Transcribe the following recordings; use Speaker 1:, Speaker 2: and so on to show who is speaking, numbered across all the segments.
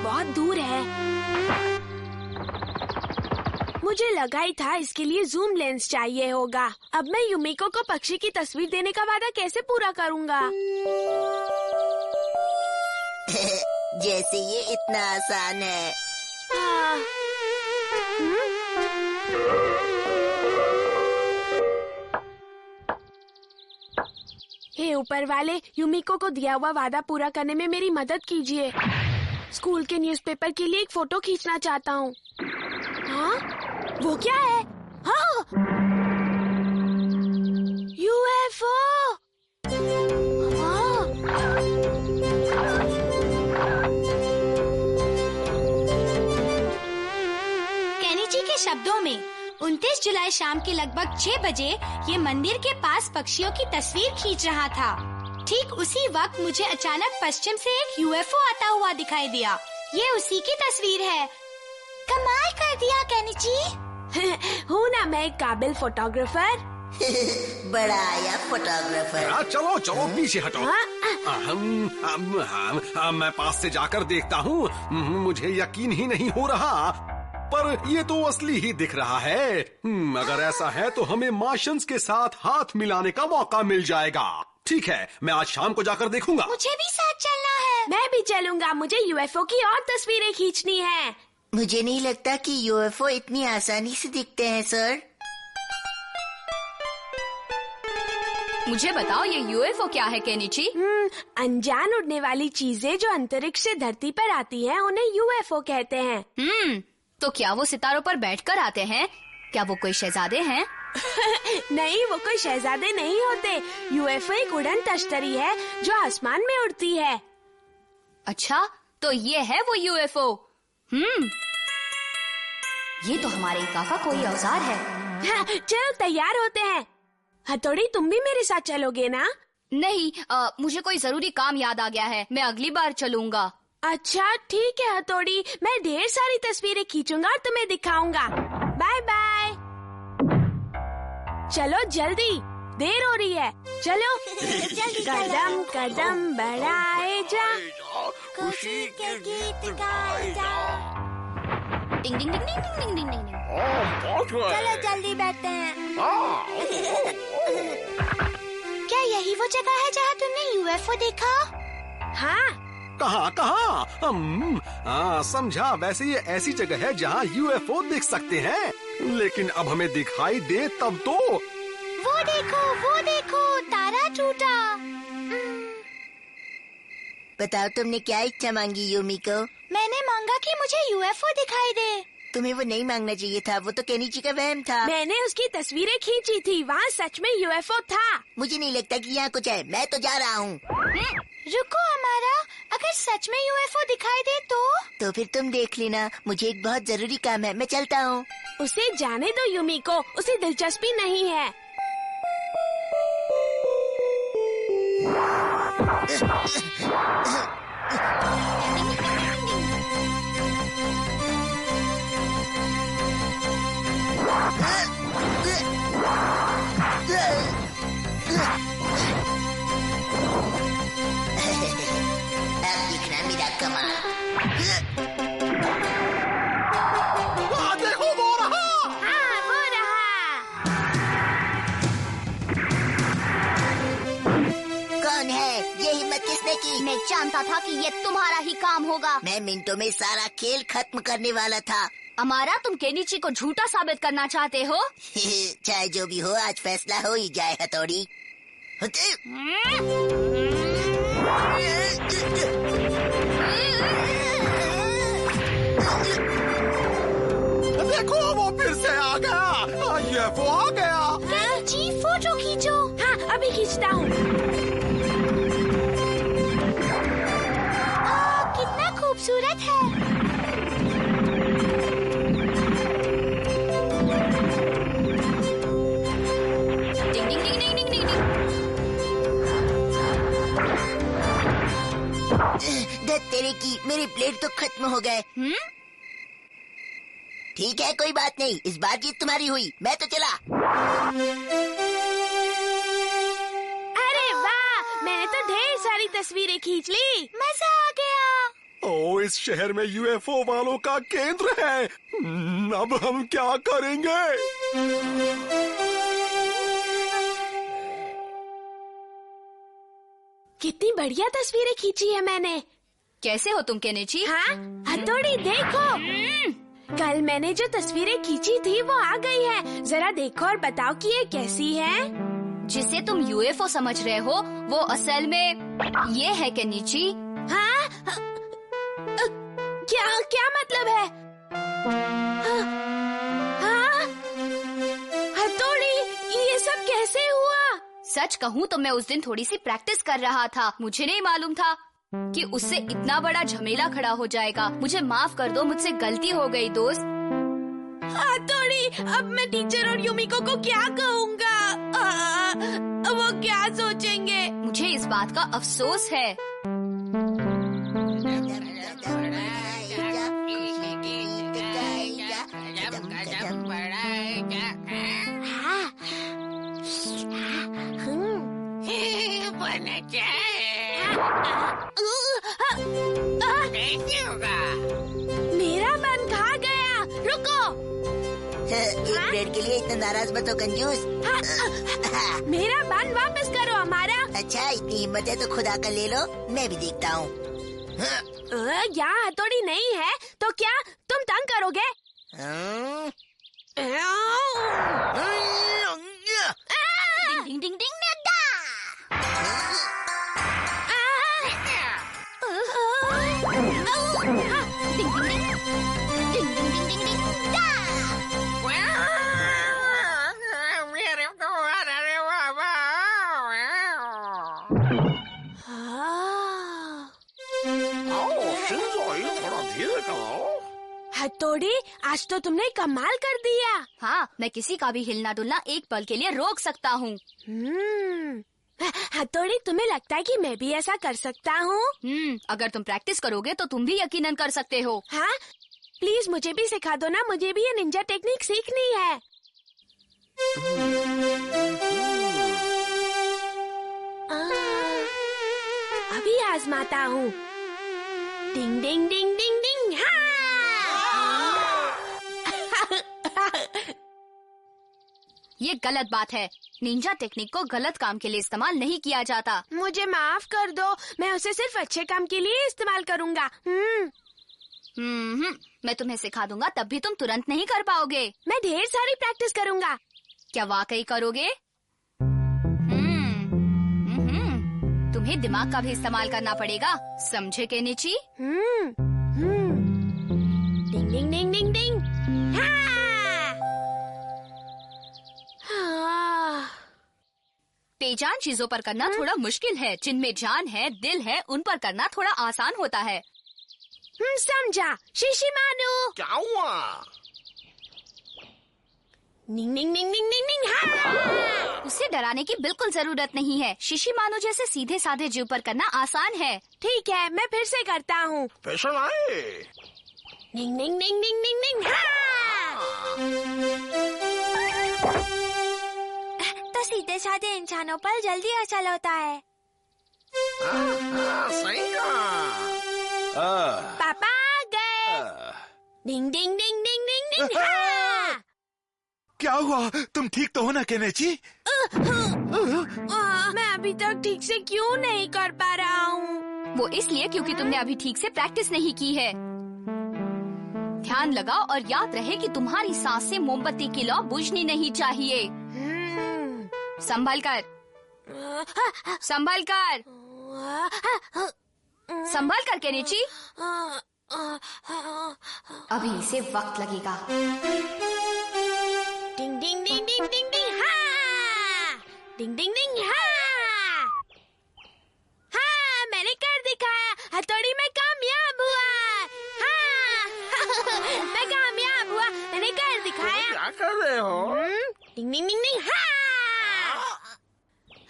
Speaker 1: बहुत दूर है। मुझे लगा ही था इसके लिए जूम लेंस चाहिए होगा। अब मैं युमिको को पक्षी की तस्वीर देने का वादा कैसे पूरा करूँगा?
Speaker 2: जैसे ये इतना आसान है।
Speaker 1: हे ऊपर वाले, युमिको को दिया हुआ वादा पूरा करने में मेरी मदद कीजिए। स्कूल के न्यूज़पेपर के लिए एक फोटो खींचना चाहता हूँ। हाँ? वो क्या है? हाँ! यूएफओ! हाँ!
Speaker 3: केनिची के शब्दों में 29 जुलाई शाम के लगभग 6 बजे ये मंदिर के पास पक्षियों की तस्वीर खींच रहा था। ठीक उसी वक्त मुझे अचानक पश्चिम से एक यूएफओ आता हुआ दिखाई दिया। ये उसी की तस्वीर है। कमाल कर दिया केनिची।
Speaker 1: हूँ ना मैं एक काबिल फोटोग्राफर।
Speaker 2: बड़ा आया फोटोग्राफर।
Speaker 4: चलो चलो पीछे हटो। मैं पास से जाकर देखता हूँ। मुझे यकीन ही नहीं हो रहा, पर ये तो असली ही दिख रहा है। अगर ऐसा है तो हमें मार्शियंस के साथ हाथ मिलाने का मौका मिल जाएगा। ठीक है, मैं आज शाम को जाकर देखूंगा।
Speaker 3: मुझे भी साथ चलना है।
Speaker 1: मैं भी चलूंगा। मुझे यूएफओ की और तस्वीरें खींचनी है।
Speaker 2: मुझे नहीं लगता कि यूएफओ इतनी आसानी से दिखते हैं सर।
Speaker 5: मुझे बताओ ये यूएफओ क्या है केनिची?
Speaker 1: अनजान उड़ने वाली चीजें जो अंतरिक्ष से धरती पर आती हैं, उन्हें यूएफओ कहते हैं।
Speaker 5: तो क्या वो सितारों पर बैठकर आते हैं? क्या वो कोई शहजादे हैं?
Speaker 1: नहीं, वो कोई शहजादे नहीं होते। यूएफओ एक उड़न तश्तरी है जो आसमान में उड़ती है।
Speaker 5: अच्छा, तो ये है वो यूएफओ। ये तो हमारे इका का कोई औजार है।
Speaker 1: चलो तैयार होते हैं। हथौड़ी, तुम भी मेरे साथ चलोगे ना?
Speaker 5: नहीं, मुझे कोई जरूरी काम याद आ गया है। मैं अगली बार चलूंगा।
Speaker 1: अच्छा ठीक है हथौड़ी, मैं ढेर सारी तस्वीरें खींचूंगा और तुम्हें दिखाऊंगा। Bye bye. चलो जल्दी, देर हो रही है। चलो कदम कदम बढ़ाए जा,
Speaker 3: खुशी के गीत गाए जा।
Speaker 5: डिंग डिंग डिंग डिंग डिंग डिंग डिंग।
Speaker 3: चलो जल्दी बैठते हैं। क्या यही वो जगह है जहाँ तुमने यूएफओ देखा?
Speaker 1: हाँ।
Speaker 4: कहाँ? समझा। वैसे ये ऐसी जगह है जहाँ यूएफओ देख सकते हैं, लेकिन अब हमें दिखाई दे तब तो।
Speaker 3: वो देखो, तारा टूटा।
Speaker 2: बताओ तुमने क्या इच्छा मांगी युमिको?
Speaker 3: मैंने मांगा कि मुझे यूएफओ दिखाई दे।
Speaker 2: तुम्हें वो नहीं मांगना चाहिए था, वो तो केनिची का वहम था।
Speaker 1: मैंने उसकी तस्वीरें खींची थी, वहाँ सच में यूएफओ था।
Speaker 2: मुझे नहीं लगता कि यहाँ कुछ है, मैं तो जा रहा हूँ।
Speaker 3: रुको हमारा, अगर सच में यूएफओ दिखाई दे तो
Speaker 2: फिर तुम देख लेना। मुझे एक बहुत जरूरी काम है, मैं चलता हूँ।
Speaker 1: उसे जाने दो युमिको, उसे दिलचस्पी नहीं है।
Speaker 2: दिखना मेरा कमाल।
Speaker 4: देखो वो रहा।
Speaker 1: हाँ, वो रहा।
Speaker 2: कौन है? ये हिम्मत किसने की?
Speaker 3: मैं जानता था कि ये तुम्हारा ही काम होगा।
Speaker 2: मैं मिनटों में सारा खेल खत्म करने वाला था।
Speaker 5: अमारा, तुम केनिची को झूठा साबित करना चाहते हो?
Speaker 2: चाहे जो भी हो, आज फैसला हो ही जाए हथौड़ी।
Speaker 4: देखो वो फिर से आ गया। यूएफओ आ गया।
Speaker 3: जी, फोटो खींचो।
Speaker 1: हाँ, अभी खींचता हूँ।
Speaker 3: कितना खूबसूरत है।
Speaker 5: डिंग डिंग डिंग डिंग डिंग डिंग डिंग।
Speaker 2: धत तेरे की, मेरे प्लेट तो खत्म हो गए। ठीक है, कोई बात नहीं, इस बार जीत तुम्हारी हुई। मैं तो चला।
Speaker 1: अरे वाह, मैंने तो ढेर सारी तस्वीरें खींच ली।
Speaker 3: मजा आ गया।
Speaker 4: ओ, इस शहर में यूएफओ वालों का केंद्र है। अब हम क्या करेंगे?
Speaker 1: कितनी बढ़िया तस्वीरें खींची है मैंने।
Speaker 5: कैसे हो तुम केनेची?
Speaker 1: हाँ, हथौड़ी देखो। कल मैंने जो तस्वीरें खींची थी वो आ गई है। जरा देखो और बताओ कि ये कैसी है।
Speaker 5: जिसे तुम यूएफओ समझ रहे हो वो असल में ये है केनेची।
Speaker 1: हाँ? क्या मतलब है? हाँ? हथौड़ी, ये सब कैसे हुआ?
Speaker 5: सच कहूँ तो मैं उस दिन थोड़ी सी प्रैक्टिस कर रहा था। मुझे नहीं मालूम था कि उससे इतना बड़ा झमेला खड़ा हो जाएगा। मुझे माफ कर दो, मुझसे गलती हो गई दोस्त।
Speaker 1: हथौड़ी, अब मैं टीचर और युमिको को क्या कहूँगा? वो क्या सोचेंगे?
Speaker 5: मुझे इस बात का अफसोस है।
Speaker 1: मेरा बन खा गया। रुको।
Speaker 2: एक ब्रेड के लिए इतना नाराज मत हो कंजूस।
Speaker 1: मेरा बन वापस करो हमारा।
Speaker 2: अच्छा, इतनी हिम्मत है तो खुदा का ले लो, मैं भी देखता हूँ।
Speaker 1: यहाँ हथौड़ी नहीं है तो क्या तुम तंग करोगे?
Speaker 5: डिंग डिंग डिंग
Speaker 1: हथौड़ी, आज तो तुमने कमाल कर दिया।
Speaker 5: हाँ, मैं किसी का भी हिलना डुलना एक पल के लिए रोक सकता हूँ।
Speaker 1: हथौड़ी, तुम्हें लगता है कि मैं भी ऐसा कर सकता हूँ?
Speaker 5: अगर तुम प्रैक्टिस करोगे तो तुम भी यकीनन कर सकते हो।
Speaker 1: हाँ, प्लीज मुझे भी सिखा दो ना, मुझे भी ये निंजा टेक्निक सीखनी है। अभी आजमाता हूँ। डिंग डिंग डिंग डिंग डिंग। हाँ!
Speaker 5: ये गलत बात है। निंजा टेक्निक को गलत काम के लिए इस्तेमाल नहीं किया जाता।
Speaker 1: मुझे माफ कर दो, मैं उसे सिर्फ अच्छे काम के लिए इस्तेमाल करूँगा।
Speaker 5: मैं तुम्हें सिखा दूंगा, तब भी तुम तुरंत नहीं कर पाओगे।
Speaker 1: मैं ढेर सारी प्रैक्टिस करूँगा।
Speaker 5: क्या वाकई करोगे? तुम्हें दिमाग का भी इस्तेमाल करना पड़ेगा, समझे केनिची?
Speaker 1: डिंग डिंग डिंग डिंग डिंग।
Speaker 5: बेजान चीजों पर करना थोड़ा मुश्किल है। जिनमें जान है, दिल है, उन पर करना थोड़ा आसान होता है।
Speaker 1: समझा। शिशिमानु।
Speaker 4: क्या हुआ?
Speaker 1: निंग निंग निंग निंग निंग निंग। हाँ!
Speaker 5: उसे डराने की बिल्कुल जरूरत नहीं है। शिशिमानु जैसे सीधे साधे जीव पर करना आसान है।
Speaker 1: ठीक है, मैं फिर से करता हूँ।
Speaker 4: पेशेंट आए।
Speaker 1: निंग निंग निंग निंग निंग निंग। हाँ! तो सीधे साधे इंसानों पर जल्दी असर होता है।
Speaker 4: सही कहा।
Speaker 1: पापा आ गए। डिंग डिंग डिंग डिंग डिंग डिंग। हाँ!
Speaker 6: क्या हुआ? तुम ठीक तो हो ना केनेची?
Speaker 1: मैं अभी तक ठीक से क्यों नहीं कर पा रहा हूँ?
Speaker 5: वो इसलिए क्योंकि तुमने अभी ठीक से प्रैक्टिस नहीं की है। ध्यान लगाओ और याद रहे कि तुम्हारी सांस से मोमबत्ती की लौ बुझनी नहीं चाहिए। संभल कर, संभल कर, संभल कर केनिची। अभी इसे वक्त लगेगा।
Speaker 1: डिंग डिंग डिंग डिंग डिंग डिंग। हाँ! डिंग डिंग डिंग। हाँ! हाँ, मैंने कर दिखाया। हथौड़ी में कामयाब हुआ। हाँ! मैं कामयाब हुआ, मैंने कर दिखाया।
Speaker 4: क्या कर रहे हो?
Speaker 1: डिंग डिंग डिंग डिंग। हाँ!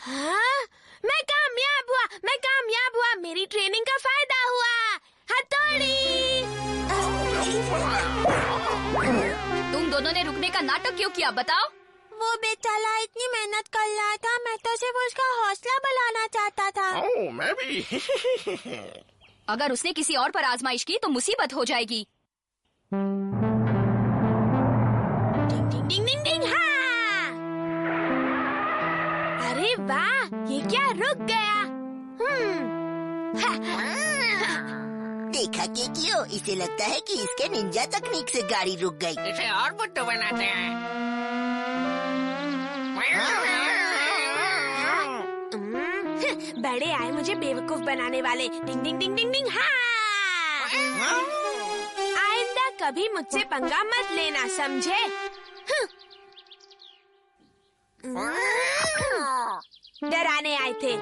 Speaker 1: हाँ, मैं कामयाब हुआ, मैं कामयाब हुआ। मेरी ट्रेनिंग का फायदा हुआ। हथौड़ी।
Speaker 5: तुम दोनों ने रुकने का नाटक क्यों किया, बताओ?
Speaker 1: वो बेचारा इतनी मेहनत कर रहा था, मैं तो सिर्फ उसका हौसला बढ़ाना चाहता था।
Speaker 4: मैं भी।
Speaker 5: अगर उसने किसी और पर आजमाइश की तो मुसीबत हो जाएगी।
Speaker 1: डिंग डिंग डिंग डिंग डिंग, हाँ! अरे वाह, ये क्या रुक गया?
Speaker 2: देखा कि क्यों, इसे लगता है कि इसके निंजा तकनीक से गाड़ी रुक गई।
Speaker 7: इसे और बुद्धू बनाते हैं।
Speaker 1: बड़े आए मुझे बेवकूफ बनाने वाले। डिंग डिंग डिंग डिंग डिंग, हाँ! आइंदा कभी मुझसे पंगा मत लेना, समझे? डराने आए थे।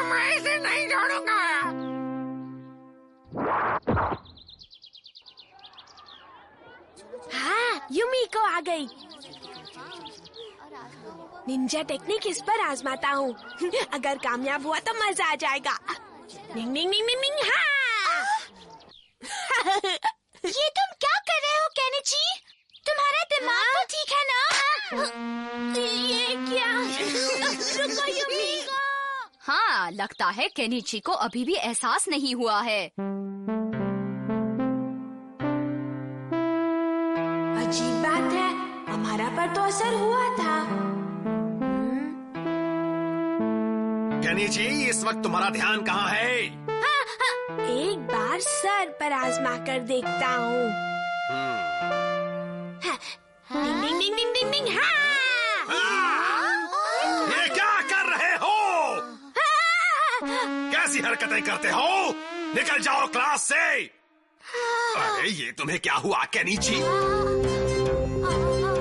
Speaker 7: मैं इसे नहीं छोड़ूंगा।
Speaker 1: हाँ, यूमिको आ गई। निंजा टेक्निक इस पर आजमाता हूँ। अगर कामयाब हुआ तो मजा आ जाएगा। डिंग डिंग डिंग डिंग डिंग, हाँ!
Speaker 3: ये तुम क्या कर रहे हो केनिची? तुम्हारा दिमाग तो ठीक है ना?
Speaker 1: ये क्या? रुको यूमिको।
Speaker 5: हाँ, लगता है केनिची को अभी भी एहसास नहीं हुआ है।
Speaker 1: अजीब बात है, हमारा पर तो असर हुआ था।
Speaker 4: केनिची, इस वक्त तुम्हारा ध्यान कहाँ है?
Speaker 1: एक बार सर पर आजमा कर देखता हूँ। डिंग डिंग डिंग डिंग डिंग डिंग, हाँ!
Speaker 4: ये क्या कर रहे हो? कैसी हरकतें करते हो? निकल जाओ क्लास से। अरे ये तुम्हें क्या हुआ केनिची?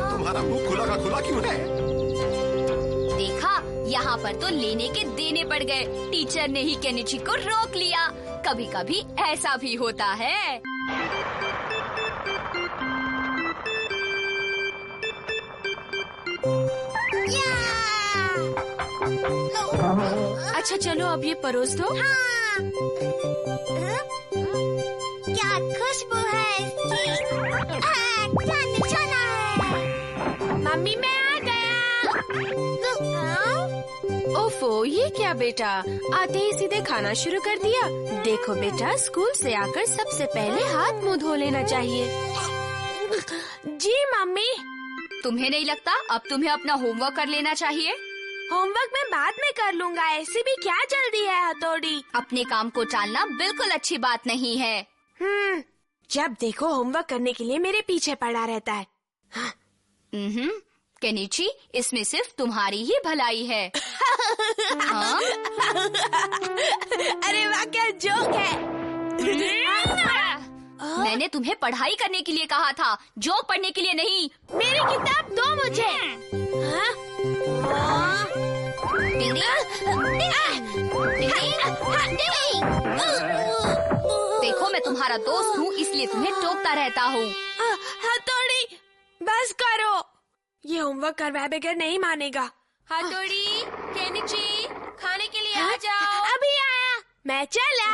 Speaker 4: तुम्हारा मुंह खुला का खुला क्यों है?
Speaker 5: देखा, यहाँ पर तो लेने के देने पड़ गए। टीचर ने ही केनिची को रोक लिया। कभी कभी ऐसा भी होता है।
Speaker 1: अच्छा चलो अब ये परोस दो।
Speaker 3: क्या खुशबू है इसकी? क्या निशाना है?
Speaker 1: मम्मी मैं आ गया। ओफो, ये क्या बेटा, आते ही सीधे खाना शुरू कर दिया। देखो बेटा, स्कूल से आकर सबसे पहले हाथ मुंह धो लेना चाहिए। जी मम्मी।
Speaker 5: तुम्हें नहीं लगता अब तुम्हें अपना होमवर्क कर लेना चाहिए?
Speaker 1: होमवर्क मैं बाद में कर लूँगा, ऐसी भी क्या जल्दी है हथौड़ी।
Speaker 5: अपने काम को टालना बिल्कुल अच्छी बात नहीं है।
Speaker 1: जब देखो होमवर्क करने के लिए मेरे पीछे पड़ा रहता है।
Speaker 5: केनिची, इसमें सिर्फ तुम्हारी ही भलाई है। हाँ?
Speaker 1: अरे वाह, क्या जोक है।
Speaker 5: मैंने तुम्हें पढ़ाई करने के लिए कहा था, जोक पढ़ने के लिए नहीं।
Speaker 1: मेरी किताब दो मुझे।
Speaker 5: देखो, मैं तुम्हारा दोस्त हूँ, इसलिए तुम्हें टोकता रहता हूँ।
Speaker 1: हथौड़ी, बस करो। ये होमवर्क करवाए बगैर नहीं मानेगा।
Speaker 5: हथौड़ी, केनिची, खाने के लिए आ जाओ।
Speaker 1: अभी आया, मैं चला।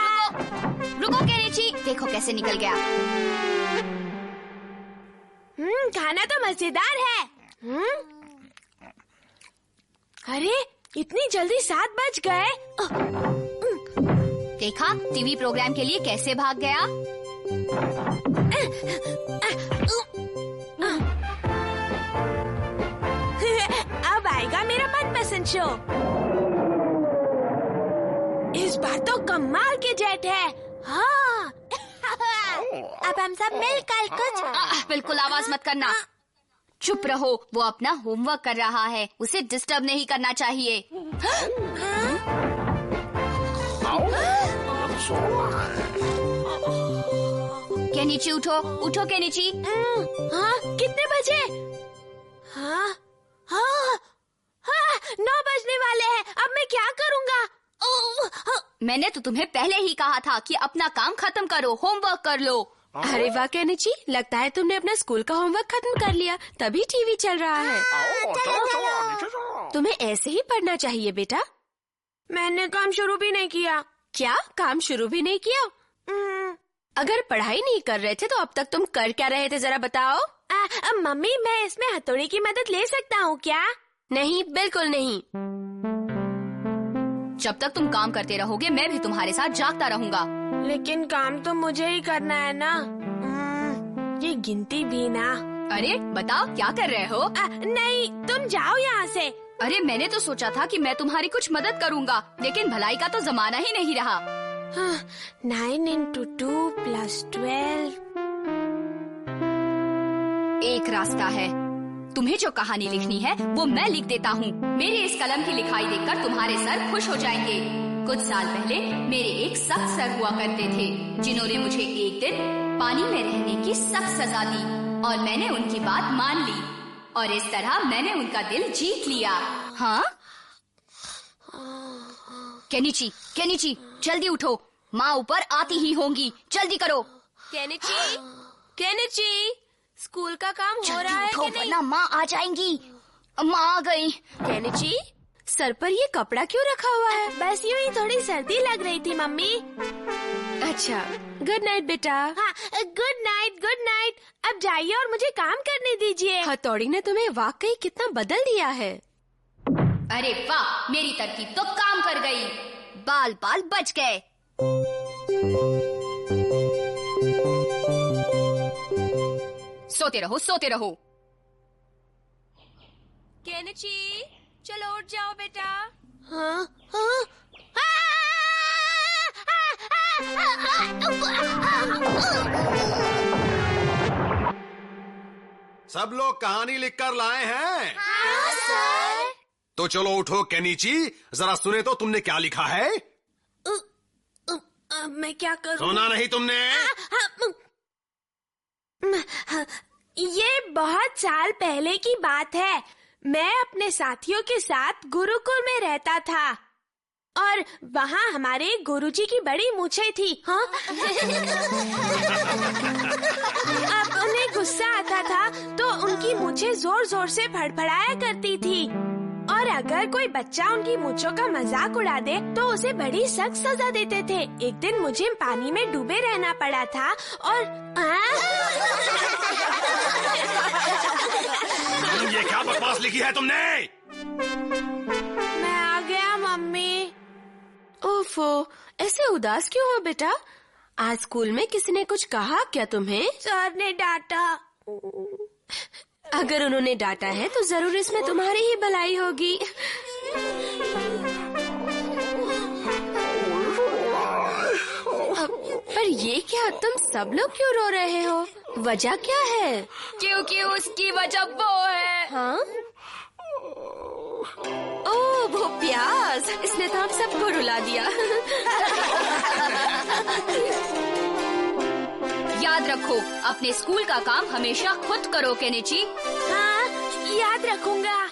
Speaker 5: रुको केनिची, देखो कैसे निकल गया।
Speaker 1: खाना तो मजेदार है। अरे इतनी जल्दी 7 बज गए।
Speaker 5: देखा, टीवी प्रोग्राम के लिए कैसे भाग गया।
Speaker 1: अब आएगा मेरा मनपसंद शो। इस बार तो कमाल के जेट है। हाँ।
Speaker 3: अब हम सब मिलकर कुछ
Speaker 5: बिल्कुल आवाज मत करना। चुप रहो, वो अपना होमवर्क कर रहा है, उसे डिस्टर्ब नहीं करना चाहिए। केनिची उठो, उठो केनिची।
Speaker 1: हाँ, कितने बजे? हाँ, हाँ, हाँ, 9 बजने वाले हैं। अब मैं क्या करूँगा?
Speaker 5: मैंने तो तुम्हें पहले ही कहा था कि अपना काम खत्म करो, होमवर्क कर लो।
Speaker 1: अरे वाह केनिची, लगता है तुमने अपना स्कूल का होमवर्क खत्म कर लिया, तभी टीवी चल रहा है। तुम्हें ऐसे ही पढ़ना चाहिए बेटा। मैंने काम शुरू भी नहीं किया। क्या काम शुरू भी नहीं किया? अगर पढ़ाई नहीं कर रहे थे तो अब तक तुम कर क्या रहे थे, जरा बताओ। मम्मी, मैं इसमें हथौड़ी की मदद ले सकता हूँ क्या? नहीं, बिल्कुल नहीं।
Speaker 5: जब तक तुम काम करते रहोगे मैं भी तुम्हारे साथ जागता रहूंगा।
Speaker 1: लेकिन काम तो मुझे ही करना है ना। ये गिनती भी ना।
Speaker 5: अरे बताओ क्या कर रहे हो?
Speaker 1: नहीं, तुम जाओ यहाँ से।
Speaker 5: अरे मैंने तो सोचा था कि मैं तुम्हारी कुछ मदद करूंगा, लेकिन भलाई का तो जमाना ही नहीं रहा।
Speaker 1: 9 into 2 + 12।
Speaker 5: एक रास्ता है। तुम्हें जो कहानी लिखनी है वो मैं लिख देता हूँ। मेरे इस कलम की लिखाई देखकर तुम्हारे सर खुश हो जाएंगे। कुछ साल पहले मेरे एक सख्त सर हुआ करते थे, जिन्होंने मुझे एक दिन पानी में रहने की सख्त सजा दी और मैंने उनकी बात मान ली और इस तरह मैंने उनका दिल जीत लिया। हाँ? केनिची, जल्दी उठो, माँ ऊपर आती ही होंगी, जल्दी करो।
Speaker 1: केनिची, स्कूल का काम हो रहा है कि नहीं?
Speaker 5: वरना माँ आ जाएंगी। माँ आ गई।
Speaker 1: केनिची, सर पर ये कपड़ा क्यों रखा हुआ है? बस यूँ ही थोड़ी सर्दी लग रही थी मम्मी। अच्छा, गुड नाइट बेटा। हाँ, गुड नाइट। अब जाइए और मुझे काम करने दीजिए। हथौड़ी ने तुम्हें वाकई कितना बदल दिया है।
Speaker 5: अरे वाह, मेरी तरकीब तो काम कर गई। बाल बच गए। सोते रहो।
Speaker 1: केनिची, चलो उठ जाओ बेटा।
Speaker 4: सब लोग कहानी लिखकर लाए हैं?
Speaker 1: हाँ सर।
Speaker 4: तो चलो उठो केनिची, जरा सुने तो तुमने क्या लिखा है।
Speaker 1: मैं क्या करूं?
Speaker 4: सुना नहीं तुमने?
Speaker 1: ये बहुत साल पहले की बात है। मैं अपने साथियों के साथ गुरुकुल में रहता था और वहाँ हमारे गुरुजी की बड़ी मूछें थी। हाँ? अब उन्हें गुस्सा आता था तो उनकी मूछें जोर जोर से फड़फड़ाया करती थी और अगर कोई बच्चा उनकी मूंछों का मजाक उड़ा दे तो उसे बड़ी सख्त सजा देते थे। एक दिन मुझे पानी में डूबे रहना पड़ा था और
Speaker 4: ये क्या बकवास लिखी है तुमने?
Speaker 1: मैं आ गया मम्मी। ओफो, ऐसे उदास क्यों हो बेटा? आज स्कूल में किसी ने कुछ कहा क्या तुम्हें? सर ने डांटा। अगर उन्होंने डांटा है तो जरूर इसमें तुम्हारी ही भलाई होगी। पर ये क्या, तुम सब लोग क्यों रो रहे हो? वजह क्या है?
Speaker 5: क्योंकि उसकी वजह वो है।
Speaker 1: हाँ? ओह, वो प्याज, इसने तो हम सबको रुला दिया।
Speaker 5: याद रखो, अपने स्कूल का काम हमेशा खुद करो केनिची।
Speaker 1: हाँ, याद रखूंगा।